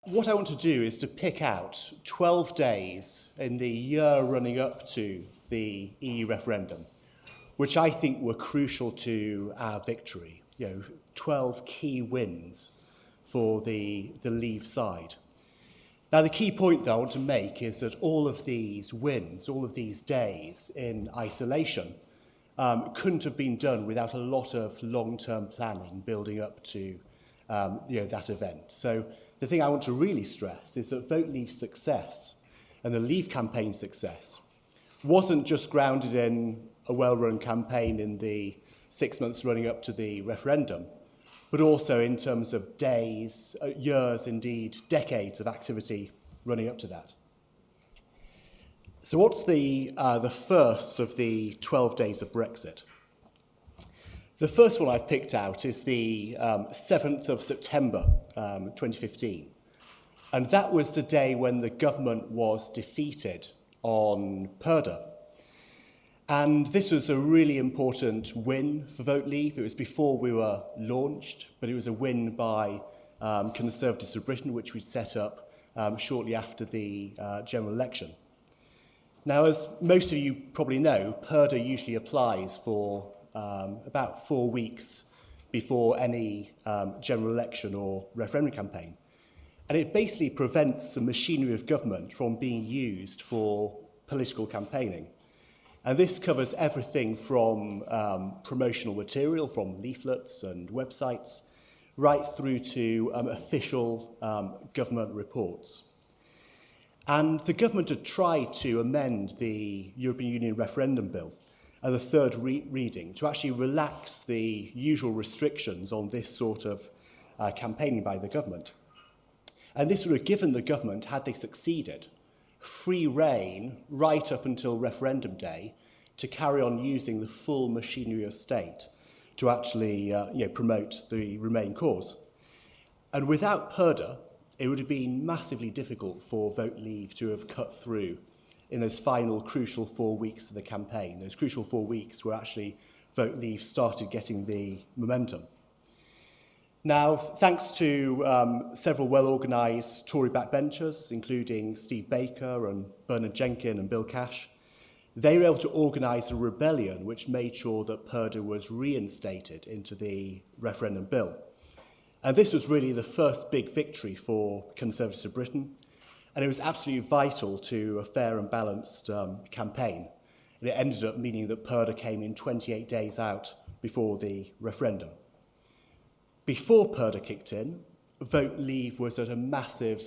What I want to do is to pick out 12 days in the year running up to the EU referendum, which I think were crucial to our victory. 12 key wins for the Leave side. Now, the key point that I want to make is that all of these wins, all of these days in isolation, couldn't have been done without a lot of long-term planning building up to that event. So the thing I want to really stress is that Vote Leave's success and the Leave campaign's success wasn't just grounded in a well-run campaign in the 6 months running up to the referendum, but also in terms of days, years, indeed decades of activity running up to that. So what's the first of the 12 days of Brexit? The first one I've picked out is the 7th of September 2015. And that was the day when the government was defeated on Purdah. And this was a really important win for Vote Leave. It was before we were launched, but it was a win by Conservatives of Britain, which we set up shortly after the general election. Now, as most of you probably know, Purdah usually applies for about 4 weeks before any general election or referendum campaign. And it basically prevents the machinery of government from being used for political campaigning. And this covers everything from promotional material, from leaflets and websites, right through to official government reports. And the government had tried to amend the European Union referendum bill at the third reading to actually relax the usual restrictions on this sort of campaigning by the government. And this would have given the government, had they succeeded, free rein right up until referendum day to carry on using the full machinery of state to actually promote the Remain cause. And without Purdah, it would have been massively difficult for Vote Leave to have cut through in those final crucial 4 weeks of the campaign. Those crucial 4 weeks where actually Vote Leave started getting the momentum. Now, thanks to several well-organised Tory backbenchers, including Steve Baker and Bernard Jenkin and Bill Cash, they were able to organise a rebellion which made sure that Purdah was reinstated into the referendum bill. And this was really the first big victory for Conservatives of Britain, and it was absolutely vital to a fair and balanced campaign. And it ended up meaning that Purdah came in 28 days out before the referendum. Before Purdah kicked in, Vote Leave was at a massive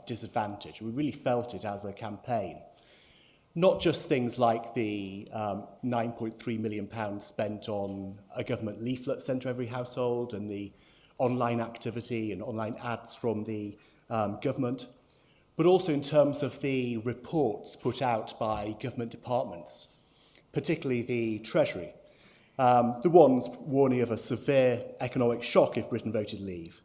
disadvantage. We really felt it as a campaign. Not just things like the £9.3 million spent on a government leaflet sent to every household and the online activity and online ads from the government, but also in terms of the reports put out by government departments, particularly the Treasury. The ones warning of a severe economic shock if Britain voted Leave.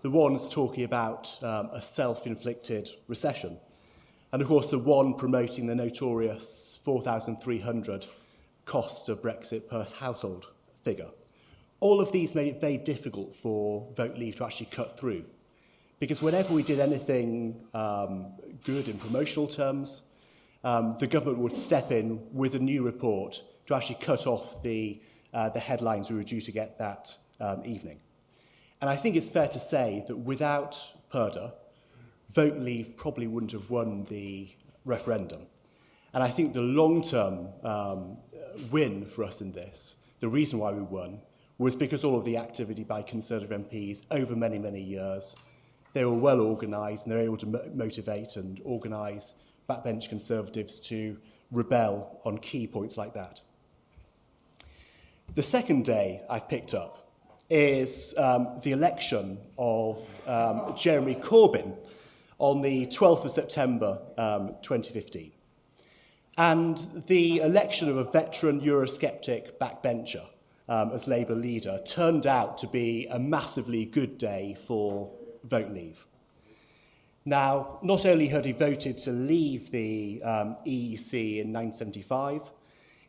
The ones talking about a self-inflicted recession. And of course, the one promoting the notorious 4,300 costs of Brexit per household figure. All of these made it very difficult for Vote Leave to actually cut through. Because whenever we did anything good in promotional terms, the government would step in with a new report to actually cut off the headlines we were due to get that evening. And I think it's fair to say that without Purdah, Vote Leave probably wouldn't have won the referendum. And I think the long-term win for us in this, the reason why we won, was because all of the activity by Conservative MPs over many, many years, they were well organised and they were able to motivate and organise backbench Conservatives to rebel on key points like that. The second day I picked up is the election of Jeremy Corbyn on the 12th of September 2015. And the election of a veteran Eurosceptic backbencher as Labour leader turned out to be a massively good day for Vote Leave. Now, not only had he voted to leave the EEC in 1975,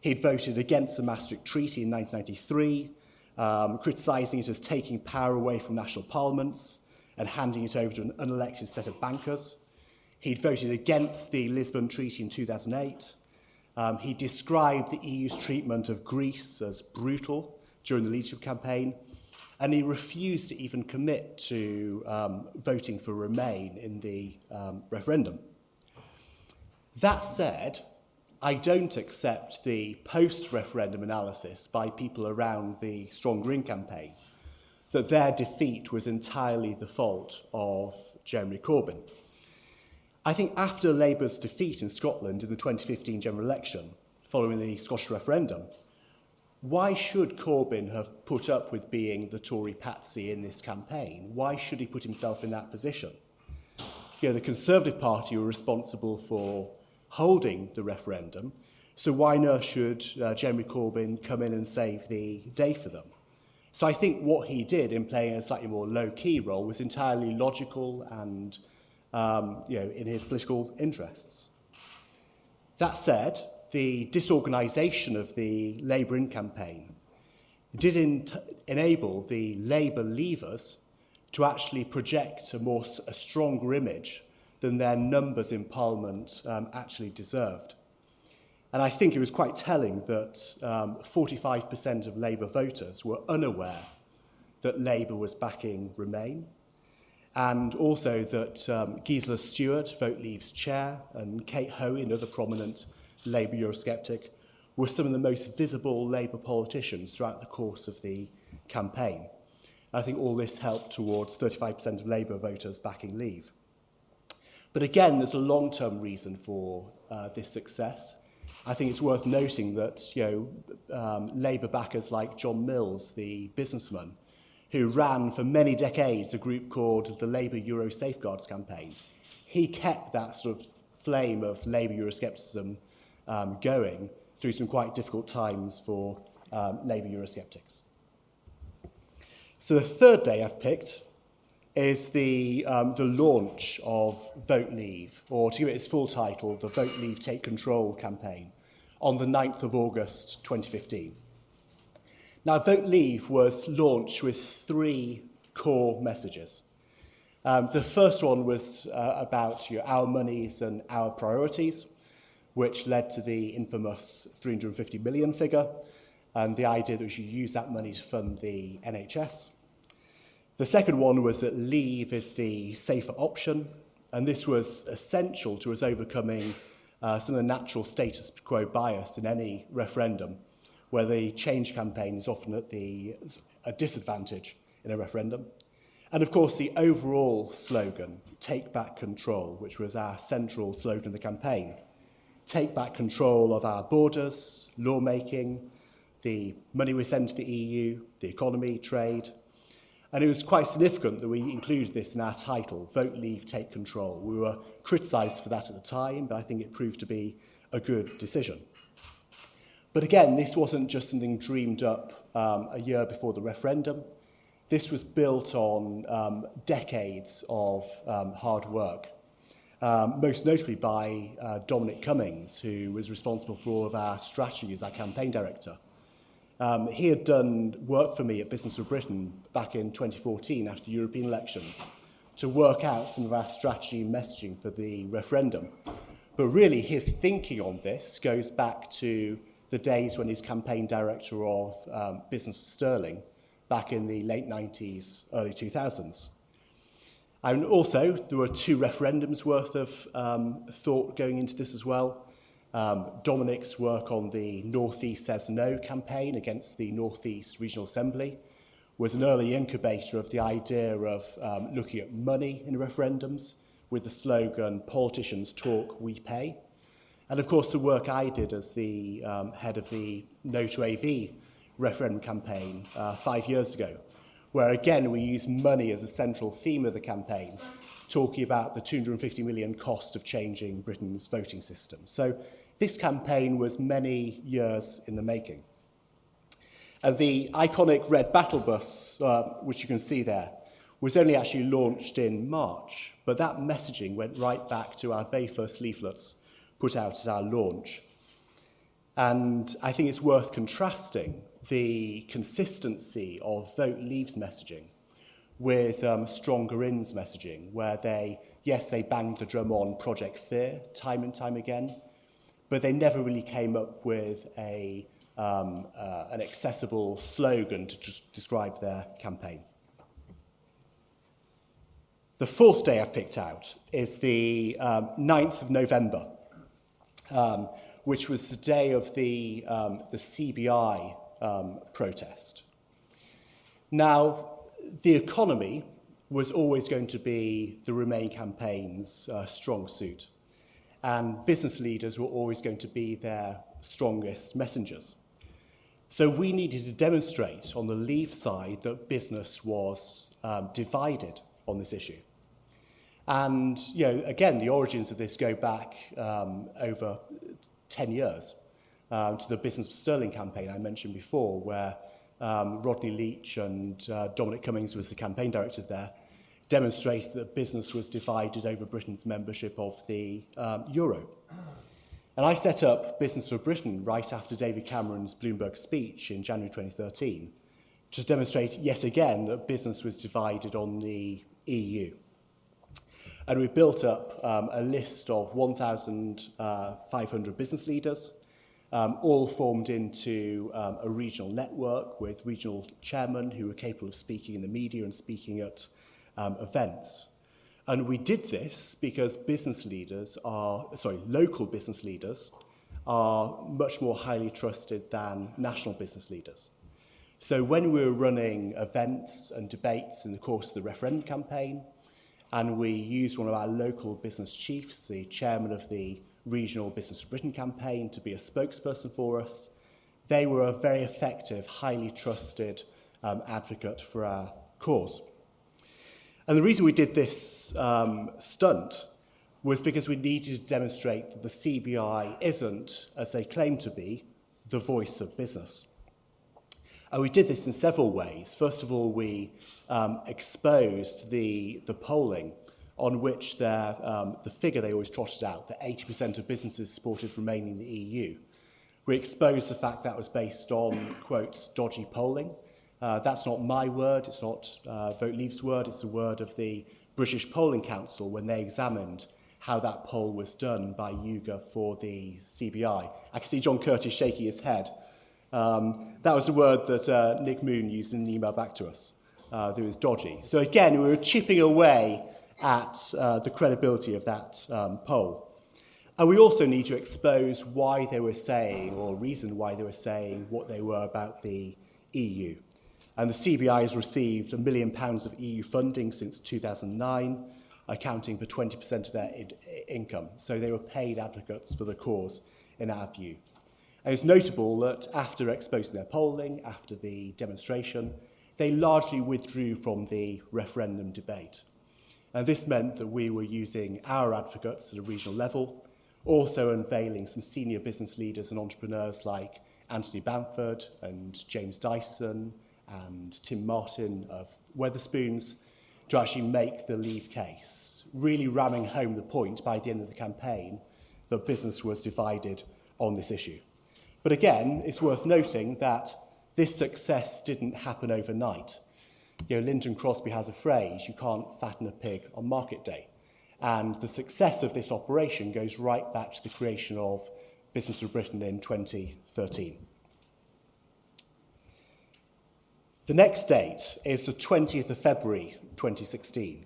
he'd voted against the Maastricht Treaty in 1993, criticising it as taking power away from national parliaments, and handing it over to an unelected set of bankers. He'd voted against the Lisbon Treaty in 2008. He described the EU's treatment of Greece as brutal during the leadership campaign, and he refused to even commit to voting for Remain in the referendum. That said, I don't accept the post-referendum analysis by people around the Strong Green campaign that their defeat was entirely the fault of Jeremy Corbyn. I think after Labour's defeat in Scotland in the 2015 general election, following the Scottish referendum, why should Corbyn have put up with being the Tory patsy in this campaign? Why should he put himself in that position? The Conservative Party were responsible for holding the referendum, so why not should Jeremy Corbyn come in and save the day for them? So I think what he did in playing a slightly more low-key role was entirely logical and in his political interests. That said, the disorganisation of the Labour in campaign did enable the Labour leavers to actually project a stronger image than their numbers in Parliament actually deserved. And I think it was quite telling that 45% of Labour voters were unaware that Labour was backing Remain, and also that Gisela Stewart, Vote Leave's chair, and Kate Hoey, another prominent Labour Eurosceptic, were some of the most visible Labour politicians throughout the course of the campaign. I think all this helped towards 35% of Labour voters backing Leave. But again, there's a long-term reason for this success. I think it's worth noting that Labour backers like John Mills, the businessman, who ran for many decades a group called the Labour Euro Safeguards campaign, he kept that sort of flame of Labour Euroscepticism going through some quite difficult times for Labour Eurosceptics. So the third day I've picked is the launch of Vote Leave, or to give it its full title, the Vote Leave Take Control campaign, on the 9th of August 2015. Now, Vote Leave was launched with three core messages. The first one was about our monies and our priorities, which led to the infamous 350 million figure, and the idea that we should use that money to fund the NHS. The second one was that Leave is the safer option, and this was essential to us overcoming some of the natural status quo bias in any referendum, where the change campaign is often at a disadvantage in a referendum. And of course, the overall slogan, Take Back Control, which was our central slogan of the campaign. Take back control of our borders, lawmaking, the money we send to the EU, the economy, trade. And it was quite significant that we included this in our title, Vote Leave, Take Control. We were criticised for that at the time, but I think it proved to be a good decision. But again, this wasn't just something dreamed up a year before the referendum. This was built on decades of hard work, most notably by Dominic Cummings, who was responsible for all of our strategy as our campaign director. He had done work for me at Business of Britain back in 2014 after the European elections to work out some of our strategy and messaging for the referendum. But really, his thinking on this goes back to the days when he's campaign director of Business Sterling back in the late 90s, early 2000s. And also, there were two referendums worth of thought going into this as well. Dominic's work on the North East Says No campaign against the North East Regional Assembly was an early incubator of the idea of looking at money in referendums with the slogan, politicians talk, we pay. And of course, the work I did as the head of the No to AV referendum campaign 5 years ago, where again we used money as a central theme of the campaign, talking about the 250 million cost of changing Britain's voting system. So this campaign was many years in the making. And the iconic red battle bus, which you can see there, was only actually launched in March, but that messaging went right back to our very first leaflets put out at our launch. And I think it's worth contrasting the consistency of Vote Leave's messaging with stronger ins messaging, where they banged the drum on Project Fear time and time again, but they never really came up with an accessible slogan to just describe their campaign. The fourth day I've picked out is the 9th of November, which was the day of the CBI protest. Now, the economy was always going to be the Remain campaign's strong suit, and business leaders were always going to be their strongest messengers. So we needed to demonstrate on the Leave side that business was divided on this issue. And, again, the origins of this go back over 10 years to the Business for Sterling campaign I mentioned before, where Rodney Leach and Dominic Cummings was the campaign director there, demonstrated that business was divided over Britain's membership of the euro. And I set up Business for Britain right after David Cameron's Bloomberg speech in January 2013 to demonstrate yet again that business was divided on the EU. And we built up a list of 1,500 business leaders, all formed into a regional network with regional chairmen who were capable of speaking in the media and speaking at events. And we did this because local business leaders are much more highly trusted than national business leaders. So when we were running events and debates in the course of the referendum campaign, and we used one of our local business chiefs, the chairman of the regional Business for Britain campaign, to be a spokesperson for us, they were a very effective, highly trusted advocate for our cause. And the reason we did this stunt was because we needed to demonstrate that the CBI isn't, as they claim to be, the voice of business. And we did this in several ways. First of all, we exposed the polling on which the figure they always trotted out, that 80% of businesses supported remaining in the EU. We exposed the fact that was based on, quote, dodgy polling. That's not my word, it's not Vote Leave's word, it's the word of the British Polling Council when they examined how that poll was done by YouGov for the CBI. I can see John Curtis shaking his head. That was the word that Nick Moon used in an email back to us. That was dodgy. So again, we were chipping away at the credibility of that poll. And we also need to expose why they were saying, or reason why they were saying what they were about the EU. And the CBI has received £1 million of EU funding since 2009, accounting for 20% of their income. So they were paid advocates for the cause, in our view. And it's notable that after exposing their polling, after the demonstration, they largely withdrew from the referendum debate. And this meant that we were using our advocates at a regional level, also unveiling some senior business leaders and entrepreneurs like Anthony Bamford and James Dyson and Tim Martin of Wetherspoons to actually make the Leave case, really ramming home the point by the end of the campaign that business was divided on this issue. But again, it's worth noting that this success didn't happen overnight. Lyndon Crosby has a phrase, you can't fatten a pig on market day. And the success of this operation goes right back to the creation of Business for Britain in 2013. The next date is the 20th of February 2016.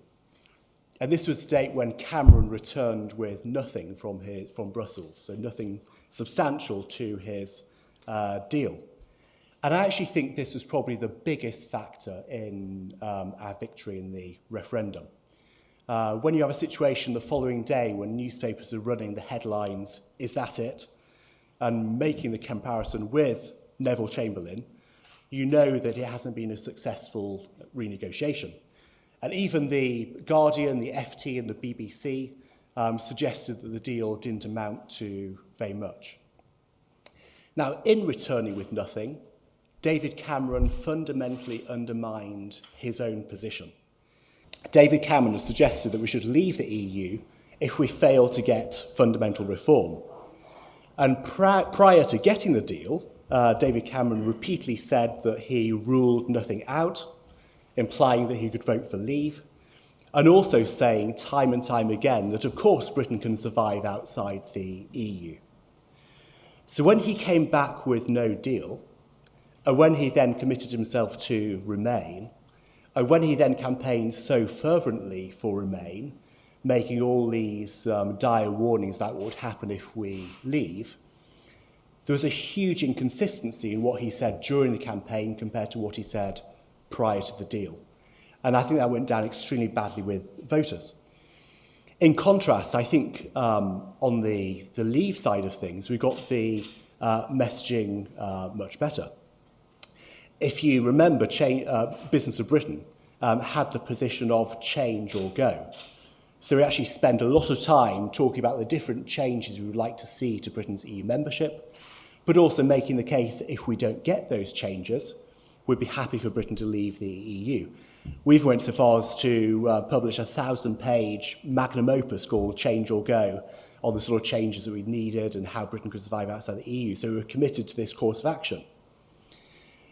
And this was the date when Cameron returned with nothing from Brussels, so nothing substantial to his deal. And I actually think this was probably the biggest factor in our victory in the referendum. When you have a situation the following day when newspapers are running the headlines, "Is that it?" and making the comparison with Neville Chamberlain, you know that it hasn't been a successful renegotiation. And even the Guardian, the FT and the BBC suggested that the deal didn't amount to very much. Now, in returning with nothing, David Cameron fundamentally undermined his own position. David Cameron has suggested that we should leave the EU if we fail to get fundamental reform. And prior to getting the deal, David Cameron repeatedly said that he ruled nothing out implying that he could vote for leave, and also saying time and time again that, of course, Britain can survive outside the EU. So when he came back with no deal, and when he then committed himself to Remain, and when he then campaigned so fervently for Remain, making all these dire warnings about what would happen if we leave, there was a huge inconsistency in what he said during the campaign compared to what he said prior to the deal. And I think that went down extremely badly with voters. In contrast, I think on the leave side of things, we got the messaging much better. If you remember, Business of Britain had the position of change or go. So we actually spend a lot of time talking about the different changes we would like to see to Britain's EU membership, but also making the case that if we don't get those changes, we'd be happy for Britain to leave the EU. We've went so far as to publish a 1,000-page magnum opus called Change or Go on the sort of changes that we needed and how Britain could survive outside the EU. So we were committed to this course of action.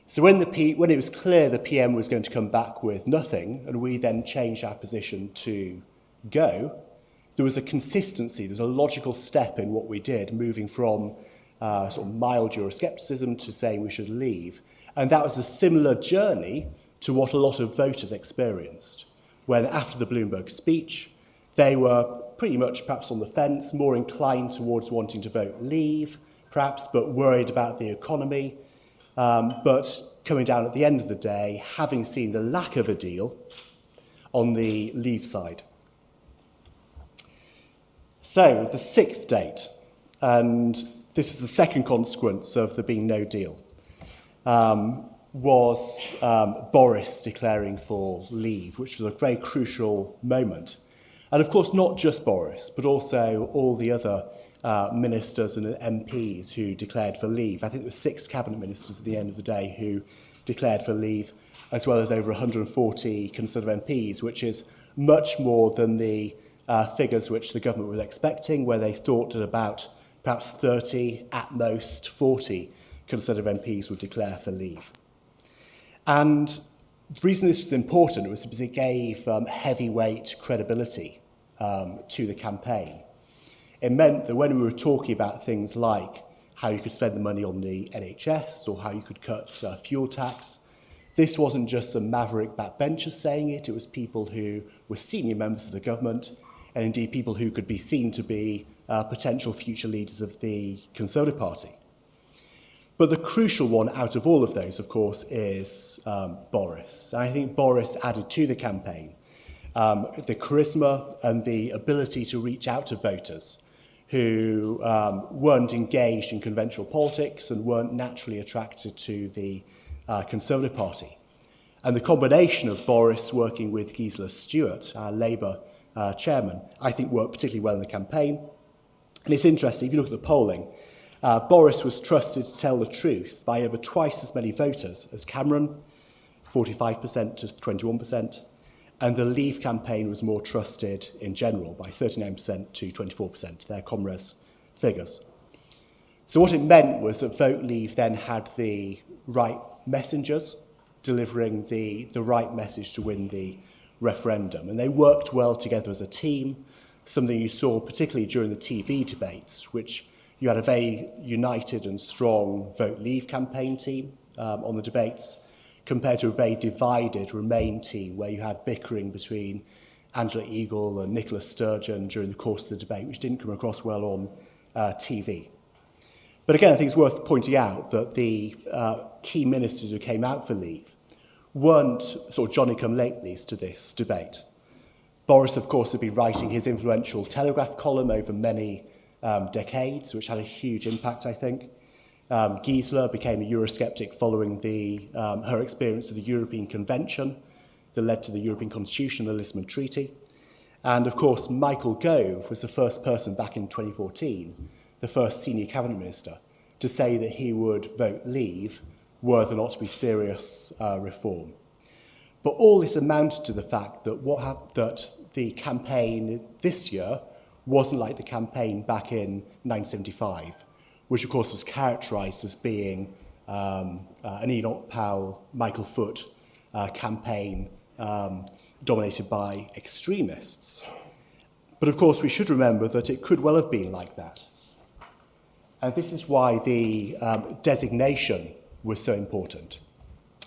So when it was clear the PM was going to come back with nothing, and we then changed our position to go, there was a consistency, there was a logical step in what we did, moving from sort of mild Euroscepticism to saying we should leave. And that was a similar journey to what a lot of voters experienced, when after the Bloomberg speech, they were pretty much perhaps on the fence, more inclined towards wanting to vote leave, perhaps, but worried about the economy. But coming down at the end of the day, having seen the lack of a deal on the leave side. So, the sixth date, and this was the second consequence of there being no deal, was Boris declaring for leave, which was a very crucial moment. And of course, not just Boris, but also all the other ministers and MPs who declared for leave. I think there were 6 cabinet ministers at the end of the day who declared for leave, as well as over 140 Conservative MPs, which is much more than the figures which the government was expecting, where they thought that about perhaps 30, at most 40 Conservative MPs would declare for leave. And the reason this was important was because it gave heavyweight credibility to the campaign. It meant that when we were talking about things like how you could spend the money on the NHS or how you could cut fuel tax, this wasn't just some maverick backbenchers saying it, it was people who were senior members of the government and indeed people who could be seen to be potential future leaders of the Conservative Party. But the crucial one out of all of those, of course, is Boris. And I think Boris added to the campaign the charisma and the ability to reach out to voters who weren't engaged in conventional politics and weren't naturally attracted to the Conservative Party. And the combination of Boris working with Gisela Stewart, our Labour chairman, I think worked particularly well in the campaign. And it's interesting, if you look at the polling, Boris was trusted to tell the truth by over twice as many voters as Cameron, 45% to 21%, and the Leave campaign was more trusted in general by 39% to 24%, their Comres figures. So what it meant was that Vote Leave then had the right messengers delivering the right message to win the referendum. And they worked well together as a team, something you saw particularly during the TV debates, which you had a very united and strong Vote Leave campaign team on the debates, compared to a very divided Remain team where you had bickering between Angela Eagle and Nicola Sturgeon during the course of the debate, which didn't come across well on TV. But again, I think it's worth pointing out that the key ministers who came out for leave weren't sort of Johnny-come-latelys to this debate. Boris, of course, had been writing his influential Telegraph column over many decades, which had a huge impact, I think. Gisela became a Eurosceptic following her experience of the European Convention that led to the European Constitution and the Lisbon Treaty. And of course, Michael Gove was the first person back in 2014, the first senior cabinet minister, to say that he would vote leave were there not to be serious reform. But all this amounted to the fact that that the campaign this year wasn't like the campaign back in 1975, which of course was characterised as being an Enoch Powell, Michael Foot campaign dominated by extremists. But of course, we should remember that it could well have been like that. And this is why the designation was so important.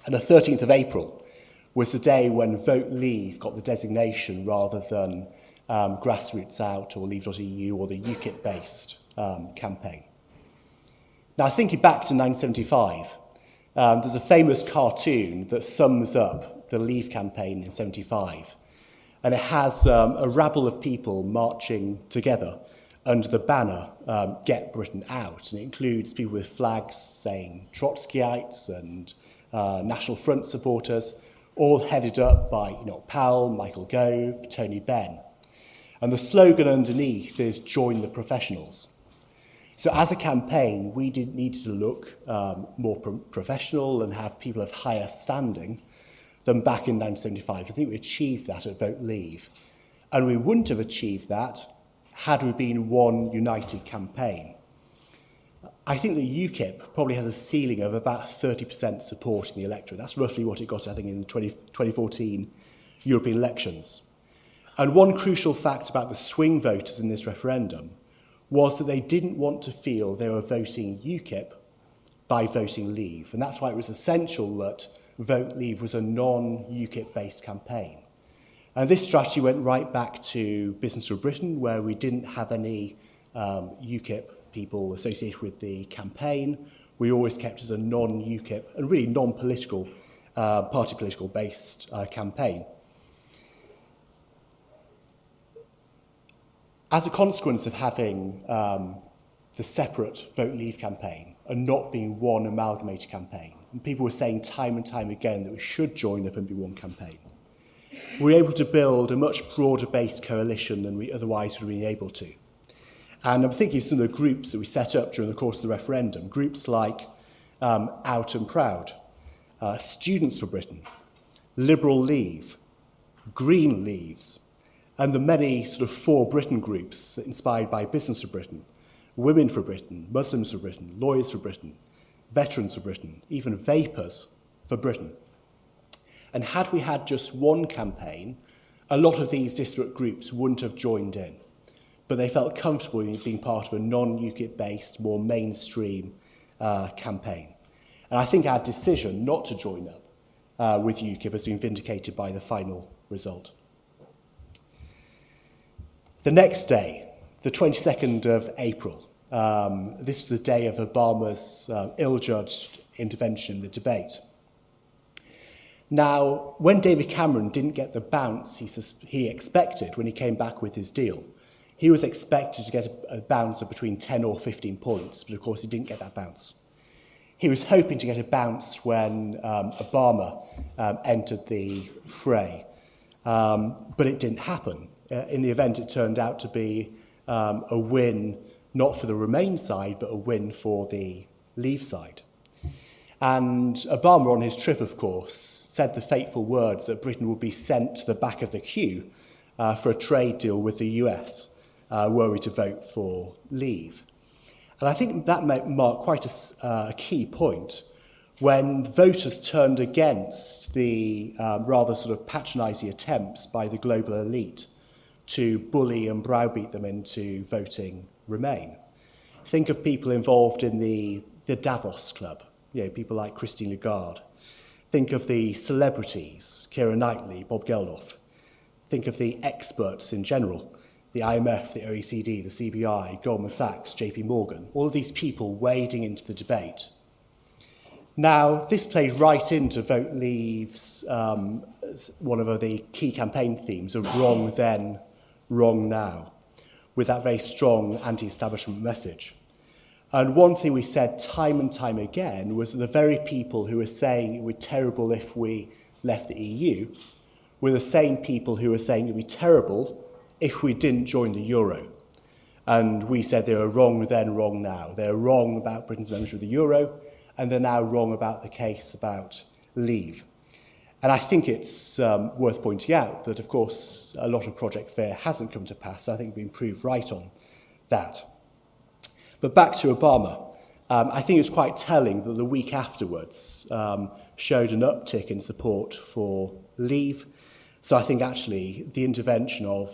And the 13th of April was the day when Vote Leave got the designation rather than Grassroots Out or Leave.eu or the UKIP-based campaign. Now, thinking back to 1975, there's a famous cartoon that sums up the Leave campaign in 75. And it has a rabble of people marching together under the banner, Get Britain Out. And it includes people with flags saying Trotskyites and National Front supporters, all headed up by Powell, Michael Gove, Tony Benn. And the slogan underneath is Join the Professionals. So as a campaign, we needed to look more professional and have people of higher standing than back in 1975. I think we achieved that at Vote Leave. And we wouldn't have achieved that had we been one united campaign. I think that UKIP probably has a ceiling of about 30% support in the electorate. That's roughly what it got, I think, in the 2014 European elections. And one crucial fact about the swing voters in this referendum was that they didn't want to feel they were voting UKIP by voting Leave. And that's why it was essential that Vote Leave was a non-UKIP-based campaign. And this strategy went right back to Business for Britain, where we didn't have any UKIP people associated with the campaign. We always kept it as a non-UKIP and really non-political, party political-based campaign. As a consequence of having the separate Vote Leave campaign and not being one amalgamated campaign, and people were saying time and time again that we should join up and be one campaign, we were able to build a much broader-based coalition than we otherwise would have been able to. And I'm thinking of some of the groups that we set up during the course of the referendum, groups like Out and Proud, Students for Britain, Liberal Leave, Green Leaves, and the many sort of For Britain groups inspired by Business for Britain, Women for Britain, Muslims for Britain, Lawyers for Britain, Veterans for Britain, even Vapers for Britain. And had we had just one campaign, a lot of these disparate groups wouldn't have joined in. But they felt comfortable in being part of a non-UKIP-based, more mainstream campaign. And I think our decision not to join up with UKIP has been vindicated by the final result. The next day, the 22nd of April, this was the day of Obama's ill-judged intervention in the debate. Now, when David Cameron didn't get the bounce he expected when he came back with his deal, he was expected to get a bounce of between 10 or 15 points, but of course he didn't get that bounce. He was hoping to get a bounce when Obama entered the fray, but it didn't happen. In the event, it turned out to be a win, not for the Remain side, but a win for the Leave side. And Obama, on his trip, of course, said the fateful words that Britain would be sent to the back of the queue for a trade deal with the US, were we to vote for Leave. And I think that might mark quite a key point when voters turned against the rather sort of patronising attempts by the global elite to bully and browbeat them into voting Remain. Think of people involved in the Davos Club, people like Christine Lagarde. Think of the celebrities, Keira Knightley, Bob Geldof. Think of the experts in general, the IMF, the OECD, the CBI, Goldman Sachs, JP Morgan, all of these people wading into the debate. Now, this plays right into Vote Leave's, one of the key campaign themes of wrong then, wrong now, with that very strong anti-establishment message. And one thing we said time and time again was that the very people who were saying it would be terrible if we left the EU were the same people who were saying it would be terrible if we didn't join the euro. And we said they were wrong then, wrong now. They're wrong about Britain's membership of the euro, and they're now wrong about the case about Leave. And I think it's worth pointing out that, of course, a lot of Project Fair hasn't come to pass. So I think we've been proved right on that. But back to Obama. I think it's quite telling that the week afterwards, showed an uptick in support for leave. So I think actually the intervention of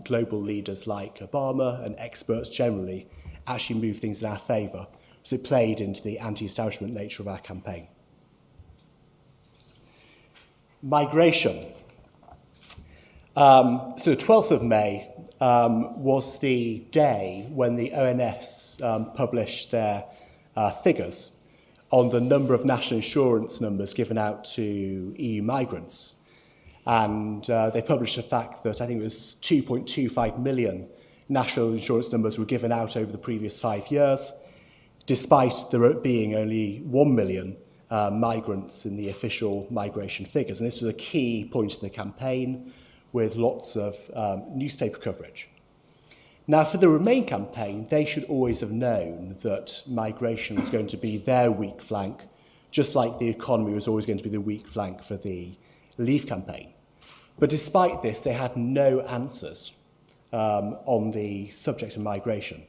global leaders like Obama and experts generally actually moved things in our favour, so it played into the anti-establishment nature of our campaign. Migration. So the 12th of May was the day when the ONS published their figures on the number of national insurance numbers given out to EU migrants. And they published the fact that I think it was 2.25 million national insurance numbers were given out over the previous 5 years, despite there being only 1 million migrants in the official migration figures. And this was a key point in the campaign with lots of newspaper coverage. Now, for the Remain campaign, they should always have known that migration was going to be their weak flank, just like the economy was always going to be the weak flank for the Leave campaign. But despite this, they had no answers on the subject of migration,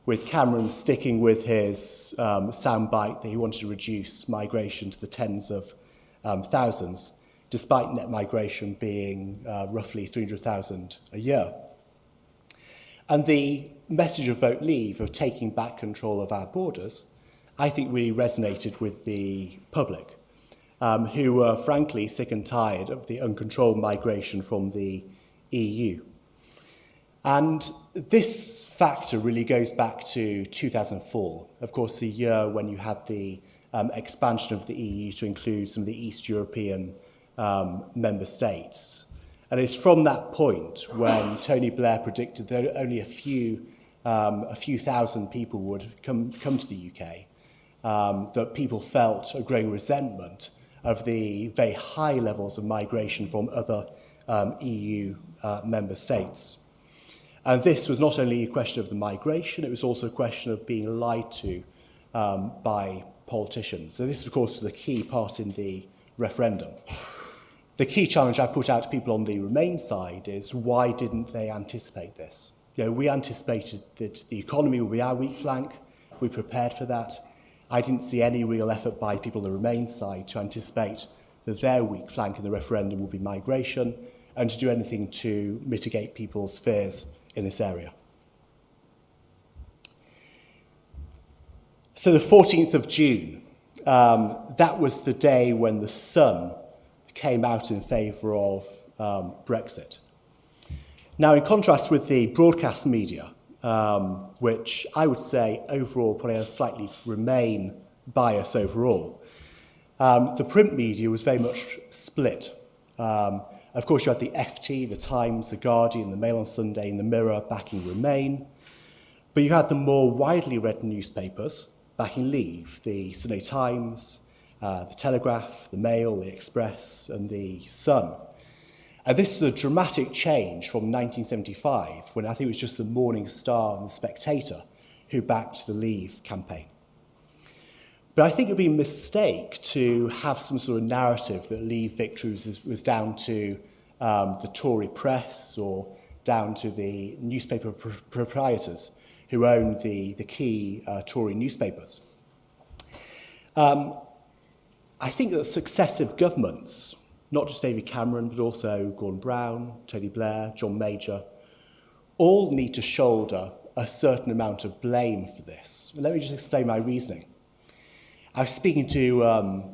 with Cameron sticking with his soundbite that he wanted to reduce migration to the tens of thousands, despite net migration being roughly 300,000 a year. And the message of Vote Leave, of taking back control of our borders, I think really resonated with the public, who were frankly sick and tired of the uncontrolled migration from the EU. And this factor really goes back to 2004, of course, the year when you had the expansion of the EU to include some of the East European member states. And it's from that point when Tony Blair predicted that only a few thousand people would come to the UK, that people felt a growing resentment of the very high levels of migration from other EU member states. And this was not only a question of the migration, it was also a question of being lied to by politicians. So this, of course, was the key part in the referendum. The key challenge I put out to people on the Remain side is, why didn't they anticipate this? You know, we anticipated that the economy would be our weak flank. We prepared for that. I didn't see any real effort by people on the Remain side to anticipate that their weak flank in the referendum would be migration, and to do anything to mitigate people's fears in this area. So the 14th of June, that was the day when the Sun came out in favour of Brexit. Now, in contrast with the broadcast media, which I would say overall probably has a slightly Remain bias overall, the print media was very much split. Of course, you had the FT, the Times, the Guardian, the Mail on Sunday, and the Mirror backing Remain. But you had the more widely read newspapers backing Leave, the Sunday Times, the Telegraph, the Mail, the Express, and the Sun. And this is a dramatic change from 1975, when I think it was just the Morning Star and the Spectator who backed the Leave campaign. But I think it would be a mistake to have some sort of narrative that Leave victory was down to the Tory press or down to the newspaper proprietors who owned the key Tory newspapers. I think that successive governments, not just David Cameron, but also Gordon Brown, Tony Blair, John Major, all need to shoulder a certain amount of blame for this. And let me just explain my reasoning. I was speaking to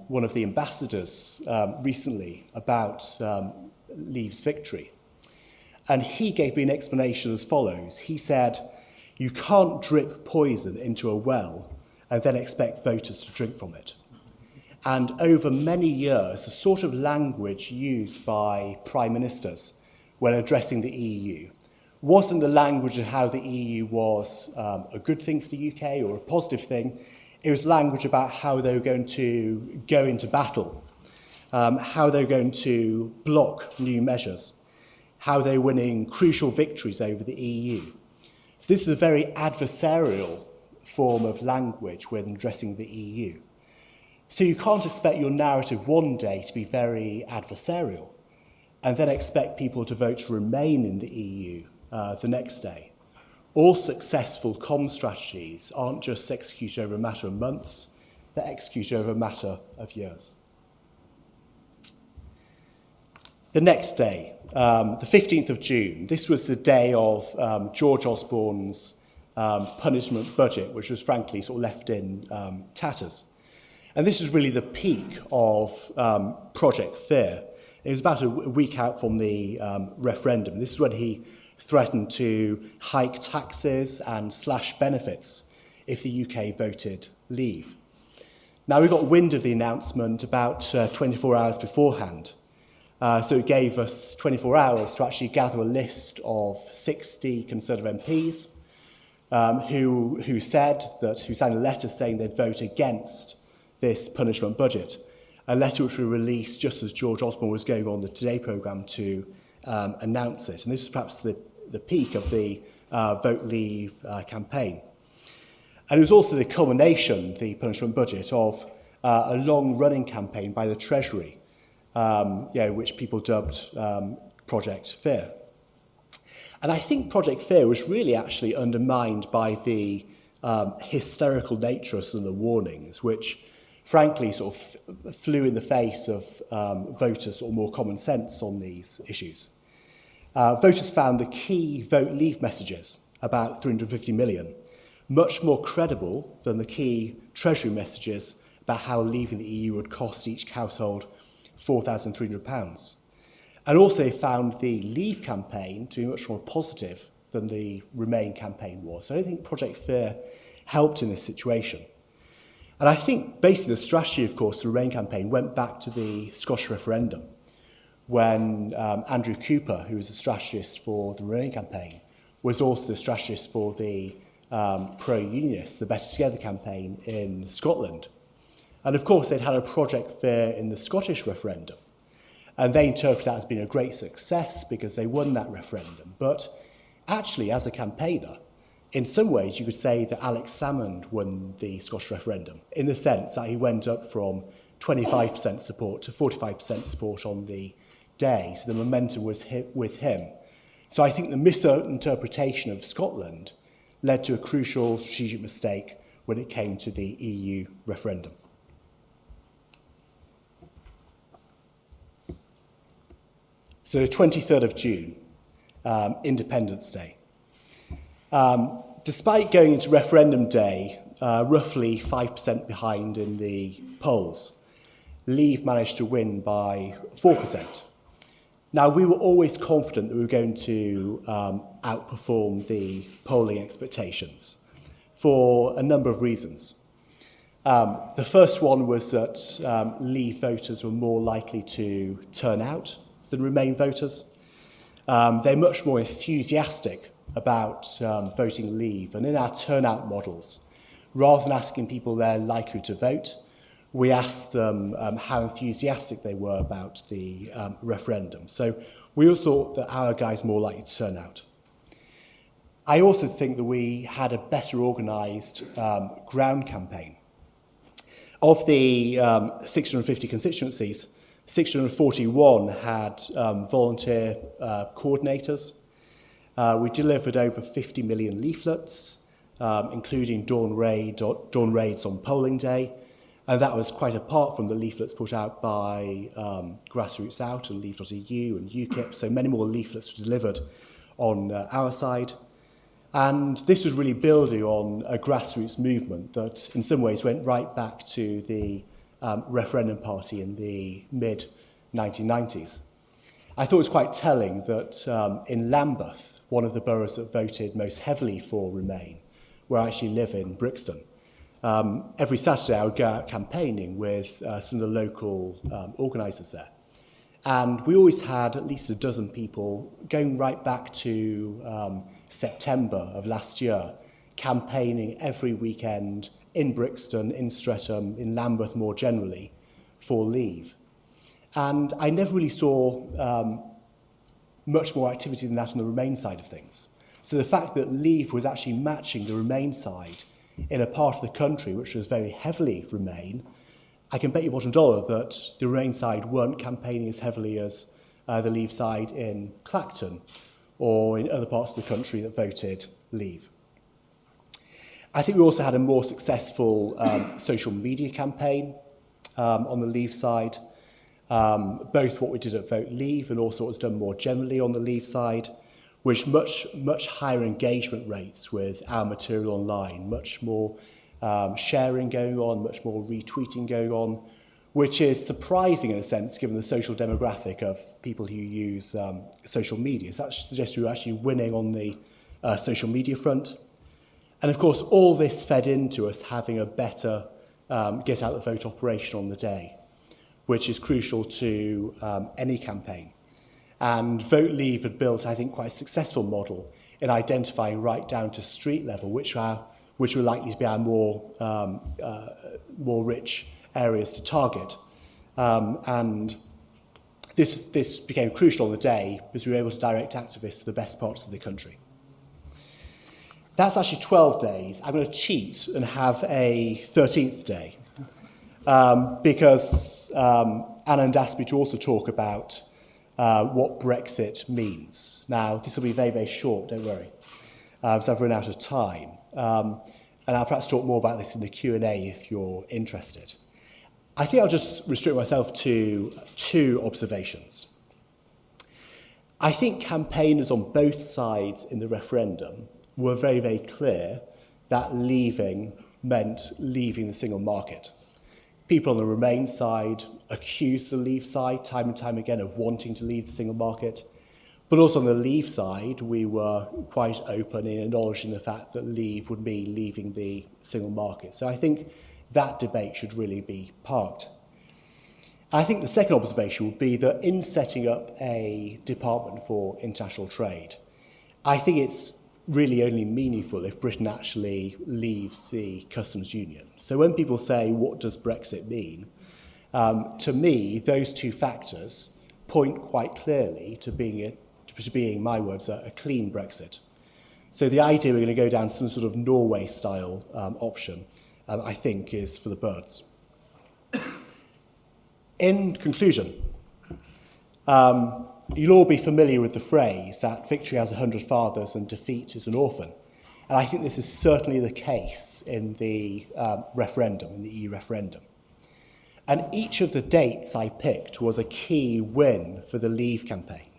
one of the ambassadors recently about Leave's victory, and he gave me an explanation as follows. He said, you can't drip poison into a well and then expect voters to drink from it. And over many years, the sort of language used by prime ministers when addressing the EU wasn't the language of how the EU was a good thing for the UK or a positive thing. It was language about how they were going to go into battle, how they were going to block new measures, how they were winning crucial victories over the EU. So this is a very adversarial form of language when addressing the EU. So you can't expect your narrative one day to be very adversarial and then expect people to vote to remain in the EU the next day. All successful comm strategies aren't just executed over a matter of months, they're executed over a matter of years. The next day, the 15th of June, this was the day of George Osborne's punishment budget, which was frankly sort of left in tatters. And this was really the peak of Project Fear. It was about a week out from the referendum. This is when he threatened to hike taxes and slash benefits if the UK voted leave. Now, we got wind of the announcement about 24 hours beforehand. So it gave us 24 hours to actually gather a list of 60 Conservative MPs who signed a letter saying they'd vote against this punishment budget, a letter which we released just as George Osborne was going on the Today programme to announce it. And this was perhaps the peak of the Vote Leave campaign. And it was also the culmination, the punishment budget, of a long-running campaign by the Treasury, which people dubbed Project Fear. And I think Project Fear was really actually undermined by the hysterical nature of some of the warnings, which frankly sort of flew in the face of voters or more common sense on these issues. Voters found the key Vote Leave messages, about 350 million, much more credible than the key Treasury messages about how leaving the EU would cost each household £4,300. And also they found the Leave campaign to be much more positive than the Remain campaign was. So I don't think Project Fear helped in this situation. And I think basically the strategy, of course, the Remain campaign went back to the Scottish referendum when Andrew Cooper, who was a strategist for the Remain campaign, was also the strategist for the pro-unionist, the Better Together campaign in Scotland. And of course, they'd had a Project Fear in the Scottish referendum. And they interpreted that as being a great success because they won that referendum. But actually, as a campaigner, in some ways, you could say that Alex Salmond won the Scottish referendum, in the sense that he went up from 25% support to 45% support on the day. So the momentum was with him. So I think the misinterpretation of Scotland led to a crucial strategic mistake when it came to the EU referendum. So the 23rd of June, Independence Day. Despite going into referendum day roughly 5% behind in the polls, Leave managed to win by 4%. Now, we were always confident that we were going to outperform the polling expectations for a number of reasons. The first one was that Leave voters were more likely to turn out than Remain voters. They're much more enthusiastic about voting Leave. And in our turnout models, rather than asking people their likelihood to vote, we asked them how enthusiastic they were about the referendum. So we always thought that our guys more likely to turn out. I also think that we had a better organised ground campaign. Of the 650 constituencies, 641 had volunteer coordinators. We delivered over 50 million leaflets, including dawn raids on polling day. And that was quite apart from the leaflets put out by Grassroots Out and Leave.eu and UKIP. So many more leaflets were delivered on our side. And this was really building on a grassroots movement that in some ways went right back to the referendum party in the mid-1990s. I thought it was quite telling that in Lambeth, one of the boroughs that voted most heavily for Remain, where I actually live in Brixton, every Saturday I would go out campaigning with some of the local organisers there. And we always had at least a dozen people going right back to September of last year, campaigning every weekend in Brixton, in Streatham, in Lambeth more generally, for Leave. And I never really saw much more activity than that on the Remain side of things. So the fact that Leave was actually matching the Remain side in a part of the country which was very heavily Remain, I can bet you bottom dollar that the Remain side weren't campaigning as heavily as the Leave side in Clacton or in other parts of the country that voted Leave. I think we also had a more successful social media campaign on the Leave side. both what we did at Vote Leave and also what was done more generally on the Leave side, which much higher engagement rates with our material online, much more sharing going on, much more retweeting going on, which is surprising in a sense given the social demographic of people who use social media. So that suggests we were actually winning on the social media front. And of course, all this fed into us having a better get out the vote operation on the day, which is crucial to any campaign. And Vote Leave had built, I think, quite a successful model in identifying right down to street level, which were likely to be our more rich areas to target. And this became crucial on the day because we were able to direct activists to the best parts of the country. That's actually 12 days. I'm going to cheat and have a 13th day because Anand asked me to also talk about what Brexit means. Now, this will be very, very short, don't worry, so I've run out of time. And I'll perhaps talk more about this in the Q&A if you're interested. I think I'll just restrict myself to 2 observations. I think campaigners on both sides in the referendum were very, very clear that leaving meant leaving the single market. People on the Remain side accused the Leave side time and time again of wanting to leave the single market. But also on the Leave side, we were quite open in acknowledging the fact that Leave would mean leaving the single market. So I think that debate should really be parked. I think the second observation would be that in setting up a Department for International Trade, I think it's really only meaningful if Britain actually leaves the customs union. So when people say, what does Brexit mean? To me, those 2 factors point quite clearly to being, my words, a clean Brexit. So the idea we're going to go down some sort of Norway-style option, I think, is for the birds. In conclusion, you'll all be familiar with the phrase that victory has 100 fathers and defeat is an orphan. And I think this is certainly the case in the referendum, in the EU referendum. And each of the dates I picked was a key win for the Leave campaign.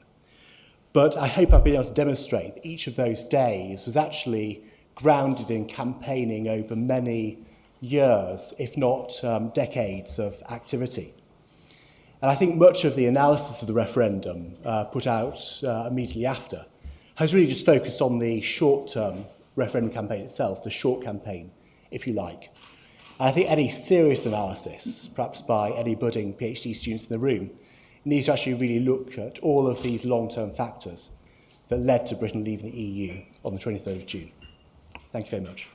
But I hope I've been able to demonstrate that each of those days was actually grounded in campaigning over many years, if not decades of activity. And I think much of the analysis of the referendum put out immediately after has really just focused on the short-term referendum campaign itself, the short campaign, if you like. And I think any serious analysis, perhaps by any budding PhD students in the room, needs to actually really look at all of these long-term factors that led to Britain leaving the EU on the 23rd of June. Thank you very much.